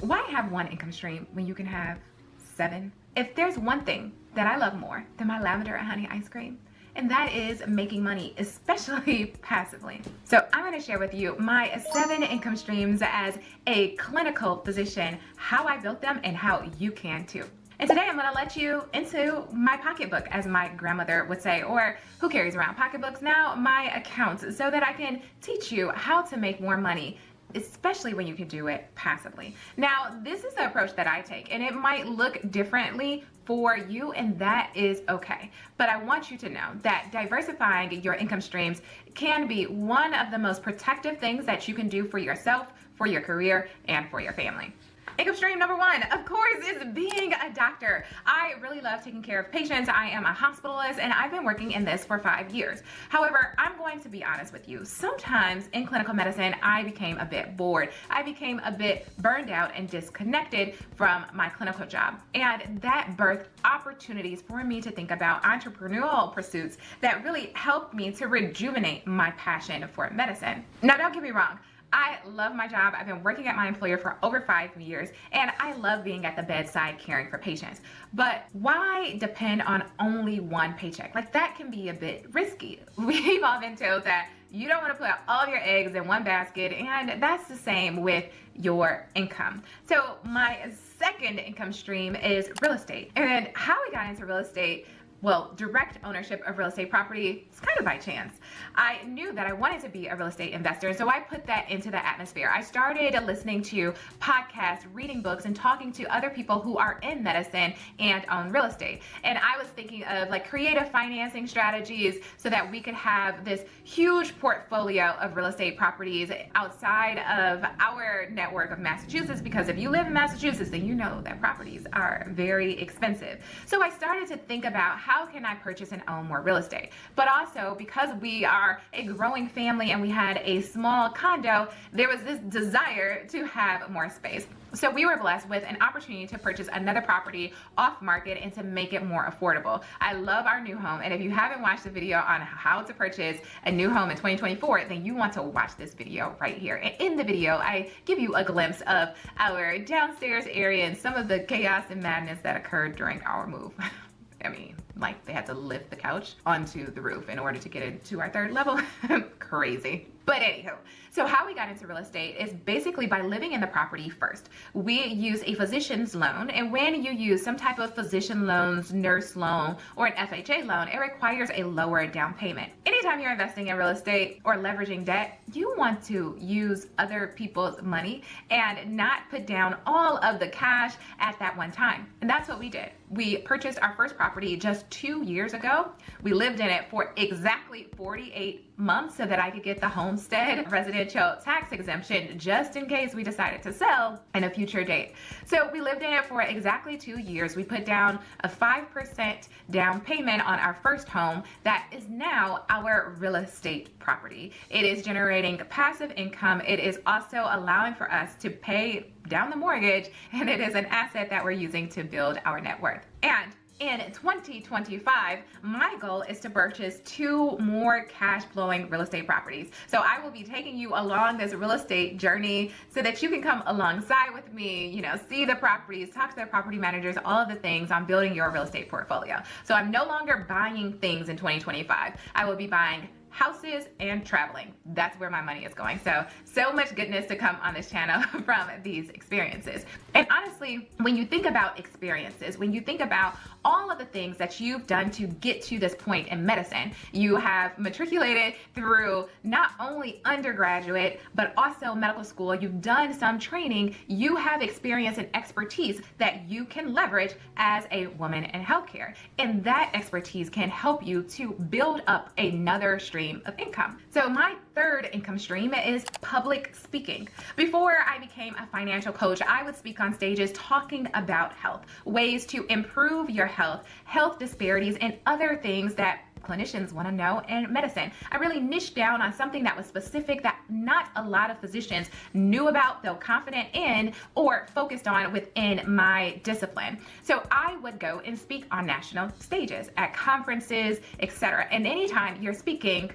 Why have one income stream when you can have 7? If there's one thing that I love more than my lavender and honey ice cream, and that is making money, especially passively. So I'm gonna share with you my 7 income streams as a clinical physician, how I built them and how you can too. And today I'm gonna let you into my pocketbook, as my grandmother would say, or who carries around pocketbooks now? My accounts, so that I can teach you how to make more money, especially when you can do it passively. Now, this is the approach that I take, and it might look differently for you, and that is okay. But I want you to know that diversifying your income streams can be one of the most protective things that you can do for yourself, for your career, and for your family. Income stream number 1, of course, is being a doctor. I really love taking care of patients. I am a hospitalist, and I've been working in this for 5 years. However, I'm going to be honest with you. Sometimes in clinical medicine, I became a bit bored. I became a bit burned out and disconnected from my clinical job. And that birthed opportunities for me to think about entrepreneurial pursuits that really helped me to rejuvenate my passion for medicine. Now, don't get me wrong. I love my job. I've been working at my employer for over 5 years, and I love being at the bedside caring for patients. But why depend on only one paycheck? Like, that can be a bit risky. We've all been told that you don't want to put all of your eggs in one basket, and that's the same with your income. So my second income stream is real estate. And how we got into real estate, well, direct ownership of real estate property, it's kind of by chance. I knew that I wanted to be a real estate investor, so I put that into the atmosphere. I started listening to podcasts, reading books, and talking to other people who are in medicine and own real estate. And I was thinking of like creative financing strategies so that we could have this huge portfolio of real estate properties outside of our network of Massachusetts, because if you live in Massachusetts, then you know that properties are very expensive. So I started to think about how can I purchase and own more real estate? But also, because we are a growing family and we had a small condo, there was this desire to have more space. So we were blessed with an opportunity to purchase another property off market and to make it more affordable. I love our new home, and if you haven't watched the video on how to purchase a new home in 2024, then you want to watch this video right here. And in the video, I give you a glimpse of our downstairs area and some of the chaos and madness that occurred during our move. I mean, like, they had to lift the couch onto the roof in order to get it to our 3rd level. Crazy. But anywho, so how we got into real estate is basically by living in the property first. We use a physician's loan, and when you use some type of physician loans, nurse loan, or an FHA loan, it requires a lower down payment. Anytime you're investing in real estate or leveraging debt, you want to use other people's money and not put down all of the cash at that one time. And that's what we did. We purchased our first property just 2 years ago. We lived in it for exactly 48 months so that I could get the homestead residential tax exemption just in case we decided to sell in a future date. So we lived in it for exactly 2 years. We put down a 5% down payment on our first home that is now our real estate property. It is generating passive income. It is also allowing for us to pay down the mortgage, and it is an asset that we're using to build our net worth. And in 2025, my goal is to purchase 2 more cash flowing real estate properties. So I will be taking you along this real estate journey so that you can come alongside with me, you know, see the properties, talk to the property managers, all of the things on building your real estate portfolio. So I'm no longer buying things in 2025. I will be buying houses and traveling. That's where my money is going. So much goodness to come on this channel from these experiences. And honestly, when you think about experiences, when you think about all of the things that you've done to get to this point in medicine, you have matriculated through not only undergraduate, but also medical school. You've done some training. You have experience and expertise that you can leverage as a woman in healthcare. And that expertise can help you to build up another stream of income. So my 3rd income stream is public speaking. Before I became a financial coach, I would speak on stages talking about health, ways to improve your health, health disparities, and other things that clinicians want to know in medicine. I really niched down on something that was specific that not a lot of physicians knew about, felt confident in, or focused on within my discipline. So I would go and speak on national stages, at conferences, etc. And anytime you're speaking,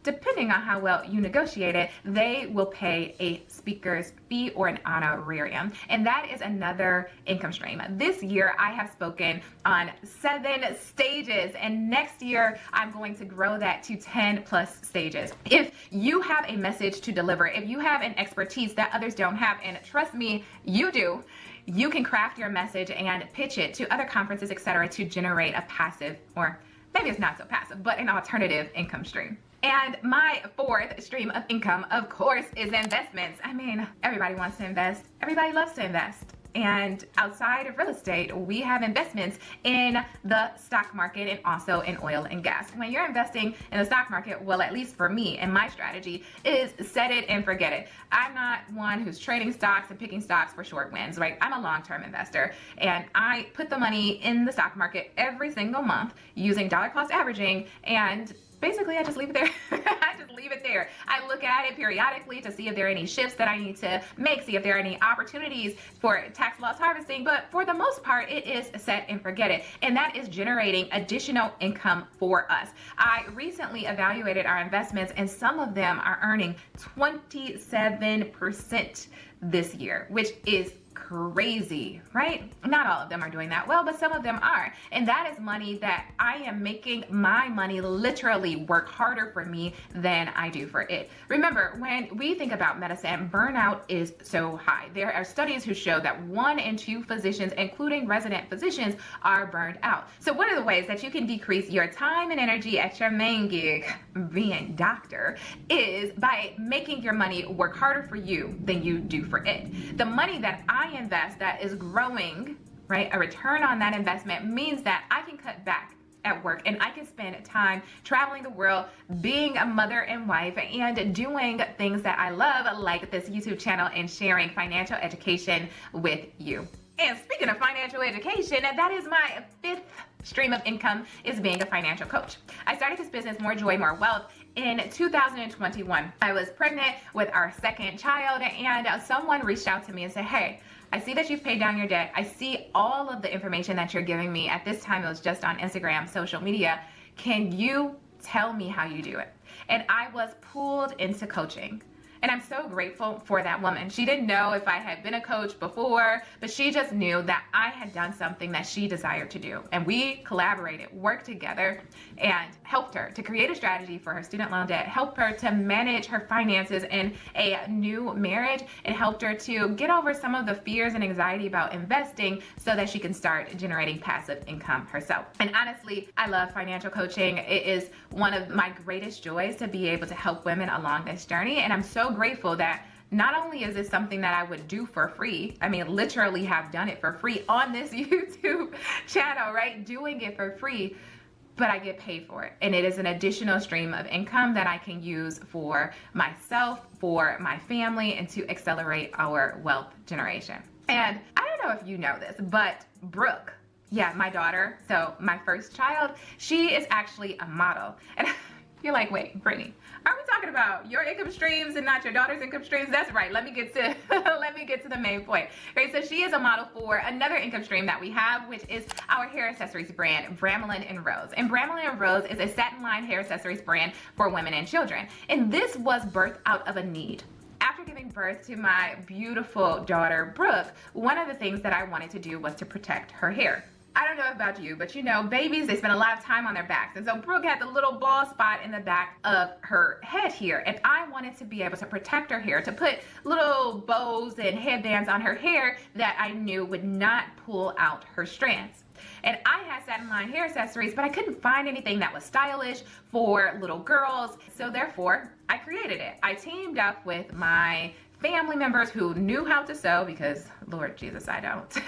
depending on how well you negotiate it, they will pay a speaker's fee or an honorarium. And that is another income stream. This year, I have spoken on 7 stages, and next year, I'm going to grow that to 10 plus stages. If you have a message to deliver, if you have an expertise that others don't have, and trust me, you do, you can craft your message and pitch it to other conferences, etc., to generate a passive, or maybe it's not so passive, but an alternative income stream. And my 4th stream of income, of course, is investments. I mean, everybody wants to invest. Everybody loves to invest. And outside of real estate, we have investments in the stock market and also in oil and gas. When you're investing in the stock market, well, at least for me and my strategy is set it and forget it. I'm not one who's trading stocks and picking stocks for short wins, right? I'm a long-term investor, and I put the money in the stock market every single month using dollar cost averaging, and basically, I just leave it there. I just leave it there. I look at it periodically to see if there are any shifts that I need to make, see if there are any opportunities for tax loss harvesting. But for the most part, it is set and forget it. And that is generating additional income for us. I recently evaluated our investments, and some of them are earning 27% this year, which is crazy, right? Not all of them are doing that well, but some of them are. And that is money that I am making my money literally work harder for me than I do for it. Remember, when we think about medicine, burnout is so high. There are studies who show that 1 in 2 physicians, including resident physicians, are burned out. So one of the ways that you can decrease your time and energy at your main gig, being doctor, is by making your money work harder for you than you do for it. The money that I invest that is growing, right, a return on that investment means that I can cut back at work and I can spend time traveling the world, being a mother and wife, and doing things that I love, like this YouTube channel and sharing financial education with you. And speaking of financial education, that is my 5th stream of income, is being a financial coach. I started this business, More Joy, More Wealth, in 2021. I was pregnant with our 2nd child, and someone reached out to me and said, hey, I see that you've paid down your debt. I see all of the information that you're giving me. At this time, it was just on Instagram, social media. Can you tell me how you do it? And I was pulled into coaching. And I'm so grateful for that woman. She didn't know if I had been a coach before, but she just knew that I had done something that she desired to do. And we collaborated, worked together, and helped her to create a strategy for her student loan debt, helped her to manage her finances in a new marriage, and helped her to get over some of the fears and anxiety about investing so that she can start generating passive income herself. And honestly, I love financial coaching. It is one of my greatest joys to be able to help women along this journey. And I'm so grateful that not only is this something that I would do for free, I mean, literally have done it for free on this YouTube channel, right? Doing it for free, but I get paid for it. And it is an additional stream of income that I can use for myself, for my family, and to accelerate our wealth generation. And I don't know if you know this, but Brooke, yeah, my daughter, so my 1st child, she is actually a model. And you're like, wait, Brittany, are we talking about your income streams and not your daughter's income streams? That's right. Let me get to the main point. Right, so she is a model for another income stream that we have, which is our hair accessories brand, Bramlin and Rose. And Bramlin and Rose is a satin line hair accessories brand for women and children. And this was birthed out of a need. After giving birth to my beautiful daughter, Brooke, one of the things that I wanted to do was to protect her hair. I don't know about you, but you know, babies, they spend a lot of time on their backs. And so Brooke had the little bald spot in the back of her head here. And I wanted to be able to protect her hair, to put little bows and headbands on her hair that I knew would not pull out her strands. And I had satin line hair accessories, but I couldn't find anything that was stylish for little girls. So therefore, I created it. I teamed up with my family members who knew how to sew, because Lord Jesus, I don't,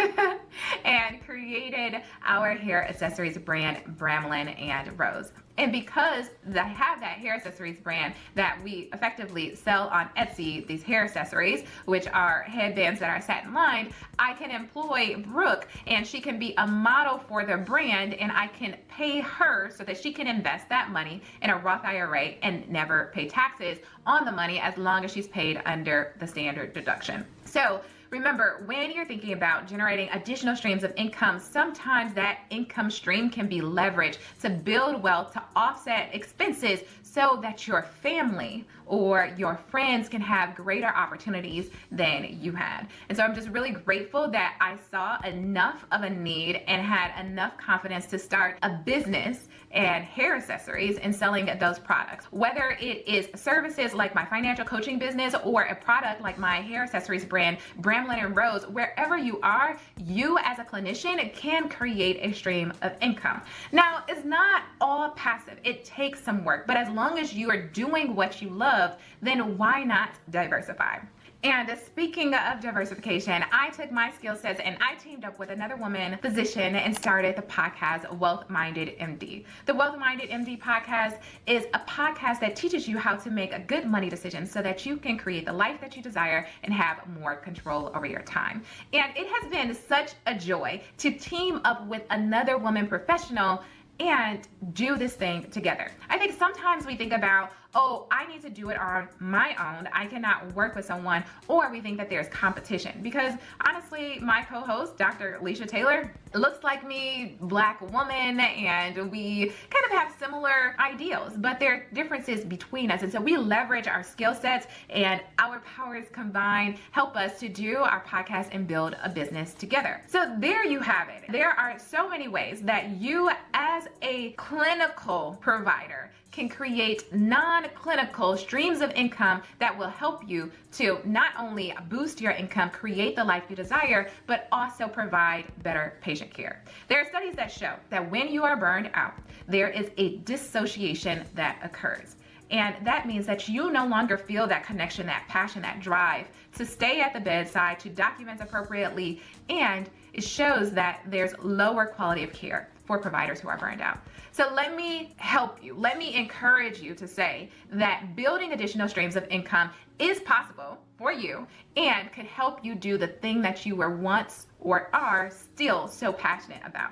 and created our hair accessories brand, Bramlin and Rose. And because I have that hair accessories brand that we effectively sell on Etsy, these hair accessories, which are headbands that are satin lined, I can employ Brooke and she can be a model for the brand, and I can pay her so that she can invest that money in a Roth IRA and never pay taxes on the money as long as she's paid under the standard deduction. So Remember, when you're thinking about generating additional streams of income, sometimes that income stream can be leveraged to build wealth, to offset expenses, so that your family or your friends can have greater opportunities than you had. And so I'm just really grateful that I saw enough of a need and had enough confidence to start a business and hair accessories and selling those products. Whether it is services like my financial coaching business or a product like my hair accessories brand, Bramlin and Rose, wherever you are, you as a clinician can create a stream of income. Now, it's not all passive. It takes some work, but as long as you are doing what you love, then why not diversify? And speaking of diversification, I took my skill sets and I teamed up with another woman physician and started the podcast Wealth Minded MD. The Wealth Minded MD podcast is a podcast that teaches you how to make a good money decision so that you can create the life that you desire and have more control over your time. And it has been such a joy to team up with another woman professional and do this thing together. I think sometimes we think about, oh, I need to do it on my own. I cannot work with someone, or we think that there's competition. Because honestly, my co-host, Dr. Alicia Taylor, looks like me, Black woman, and we kind of have similar ideals, but there are differences between us. And so we leverage our skill sets and our powers combined help us to do our podcast and build a business together. So there you have it. There are so many ways that you as a clinical provider can create non-clinical streams of income that will help you to not only boost your income, create the life you desire, but also provide better patient care. There are studies that show that when you are burned out, there is a dissociation that occurs. And that means that you no longer feel that connection, that passion, that drive to stay at the bedside, to document appropriately, and it shows that there's lower quality of care for providers who are burned out. So let me help you. Let me encourage you to say that building additional streams of income is possible for you and could help you do the thing that you were once or are still so passionate about.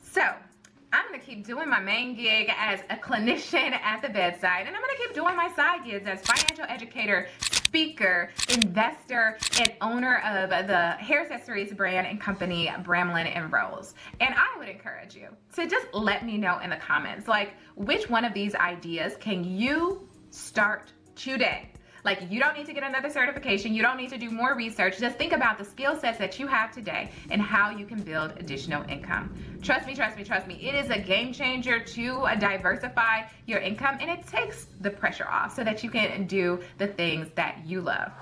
So I'm gonna keep doing my main gig as a clinician at the bedside, and I'm gonna keep doing my side gigs as financial educator, speaker, investor, and owner of the hair accessories brand and company Bramlin and Rose. And I would encourage you to just let me know in the comments, like, which one of these ideas can you start today? Like, you don't need to get another certification. You don't need to do more research. Just think about the skill sets that you have today and how you can build additional income. Trust me, trust me, trust me. It is a game changer to diversify your income, and it takes the pressure off so that you can do the things that you love.